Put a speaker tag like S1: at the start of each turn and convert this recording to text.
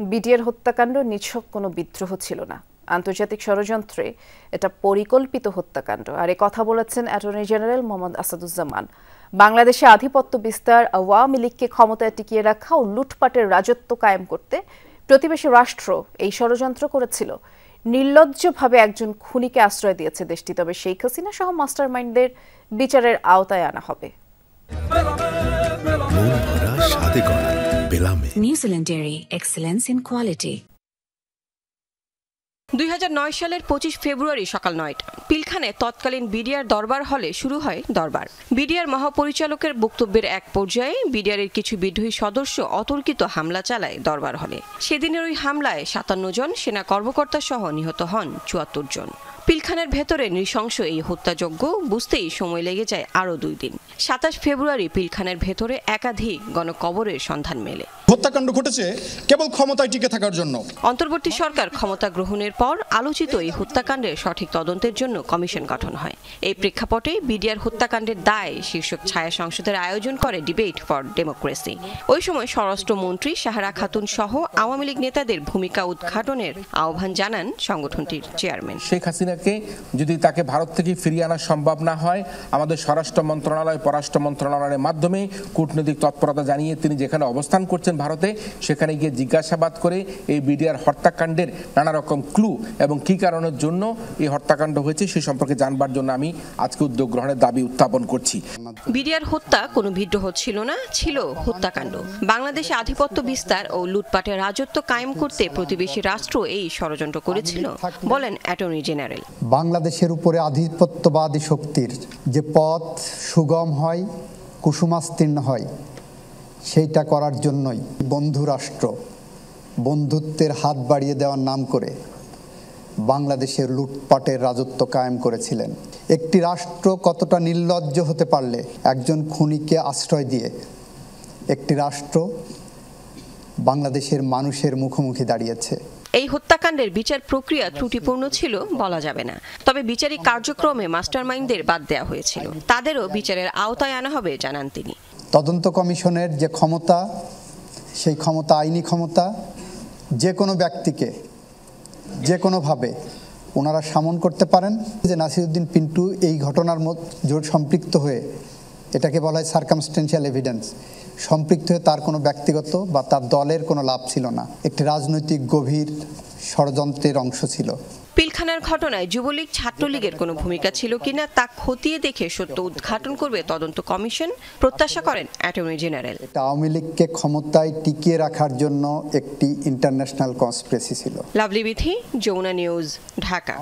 S1: BDR হত্যাকাণ্ড নিছক কোনো বিদ্রোহ ছিল না, আন্তর্জাতিক ষড়যন্ত্রে এটা পরিকল্পিত হত্যাকাণ্ড। আর এ কথা বলেছেন অ্যাটর্নি জেনারেল মোহাম্মদ আসাদুজ্জামান। বাংলাদেশে আধিপত্য বিস্তার, আওয়ামী লীগকে ক্ষমতায় টিকিয়ে রাখা ও লুটপাটের রাজত্ব কায়েম করতে প্রতিবেশী রাষ্ট্র এই ষড়যন্ত্র করেছিল। নির্লজ্জভাবে একজন খুনিকে আশ্রয় দিয়েছে দেশটি। তবে শেখ হাসিনা সহ মাস্টারমাইন্ডদের বিচারের আওতায় আনা হবে।
S2: New Zealand dairy, excellence in quality.
S3: 2009 সালের 25 ফেব্রুয়ারি সকাল 9টা পিলখানে তৎকালীন বিডিআর দরবার হলে শুরু হয় দরবার। বিডিআর মহাপরিচালকের বক্তব্যের এক পর্যায়ে বিডিআরের কিছু বিদ্রোহী সদস্য অতর্কিত হামলা চালায় দরবার হলে। সেদিনের ওই হামলায় 57 জন সেনা কর্মকর্তা সহ নিহত হন 74 জন। পিলখানের ভেতরে নৃশংস এই হত্যাযজ্ঞ বুঝতেই সময় লেগে যায় আরও 2 দিন। 27 ফেব্রুয়ারি পিলখানের ভেতরে একাধিক গণকবরের সন্ধান মেলে।
S4: হত্যাকাণ্ড ঘটেছে কেবল ক্ষমতায় টিকে থাকার জন্য।
S3: অন্তর্বর্তী সরকার ক্ষমতা গ্রহণের পর আলোচিত এই হত্যাকাণ্ডের সঠিক তদন্তের জন্য কমিশন গঠন হয়। এই প্রেক্ষাপটে বিডিআর হত্যাকাণ্ডের দায় শীর্ষক ছায়া সংসদের আয়োজন করে ডিবেট ফর ডেমোক্রেসি। ওই সময় স্বরাষ্ট্রমন্ত্রী সাহারা খাতুন সহ আওয়ামী লীগ নেতাদের ভূমিকা উদ্ঘাটনের আহ্বান জানান সংগঠনটির চেয়ারম্যান।
S5: শেখ হাসিনাকে যদি তাকে ভারত থেকে ফিরিয়ে আনা সম্ভব না হয়, আমাদের স্বরাষ্ট্র মন্ত্রণালয়, পররাষ্ট্র মন্ত্রণালয়ের মাধ্যমে কূটনৈতিক তৎপরতা জানিয়ে তিনি যেখানে অবস্থান করছেন ভারতে, সেখানে গিয়ে জিজ্ঞাসাবাদ করে এই বিডিআর হত্যাকাণ্ডের নানা রকম ক্লু এবং কী কারণের জন্য এই হত্যাকাণ্ড হয়েছে সে সম্পর্কে জানবার জন্য আমি আজকে উদ্যোগ গ্রহণের দাবি উত্থাপন করছি।
S3: বিডিআর হত্যা কোনো বিদ্রোহ ছিল না, ছিল হত্যাকাণ্ড। বাংলাদেশে আধিপত্য বিস্তার ও লুটপাটের রাজত্ব কায়েম করতে প্রতিবেশী রাষ্ট্র এই ষড়যন্ত্র করেছিল বলেন অ্যাটর্নি জেনারেল।
S6: বাংলাদেশের উপরে আধিপত্যবাদী শক্তির যে পথ সুগম হয়, কুসুমাস্তীর্ণ হয়, সেইটা করার জন্যই বন্ধু রাষ্ট্র বন্ধুত্বের হাত বাড়িয়ে দেওয়ার নাম করে বাংলাদেশের লুটপাটের রাজত্ব কায়েম করেছিলেন। একটি রাষ্ট্র কতটা নির্লজ্জ হতে পারলে একজন খুনিকে আশ্রয় দিয়ে একটি রাষ্ট্র বাংলাদেশের মানুষের মুখোমুখি দাঁড়িয়েছে।
S3: এই হত্যাকাণ্ডের বিচার প্রক্রিয়া ত্রুটিপূর্ণ ছিল বলা যাবে না, তবে বিচারিক কার্যক্রমে মাস্টারমাইন্ডদের বাদ দেওয়া হয়েছিল। তাদেরও বিচারের আওতায় আনা হবে জানান তিনি।
S6: তদন্ত কমিশনের যে ক্ষমতা, সেই ক্ষমতা আইনি ক্ষমতা, যে কোনো ব্যক্তিকে যে কোনোভাবে ওনারা শামন করতে পারেন। যে নাসিরউদ্দিন পিন্টু এই ঘটনার মধ্যে সম্পৃক্ত হয়ে, এটাকে বলা হয় সার্কামস্টেন্সিয়াল এভিডেন্স, সম্পৃক্ত হয়ে তার কোনো ব্যক্তিগত বা তার দলের কোনো লাভ ছিল না, একটি রাজনৈতিক গভীর ষড়যন্ত্রের অংশ ছিল।
S3: পিলখানার ঘটনায় যুবলীগ ছাত্রলীগের কোনো ভূমিকা ছিল কিনা তা খতিয়ে দেখে সত্য উদ্ঘাটন করবে তদন্ত কমিশন, প্রত্যাশা করেন অ্যাটর্নি জেনারেল।
S6: এটা আওয়ামী লীগকে ক্ষমতায় টিকিয়ে রাখার জন্য একটি ইন্টারন্যাশনাল কনস্পিরেসি ছিল।
S3: Lovely Bithi, Jamuna news, Dhaka.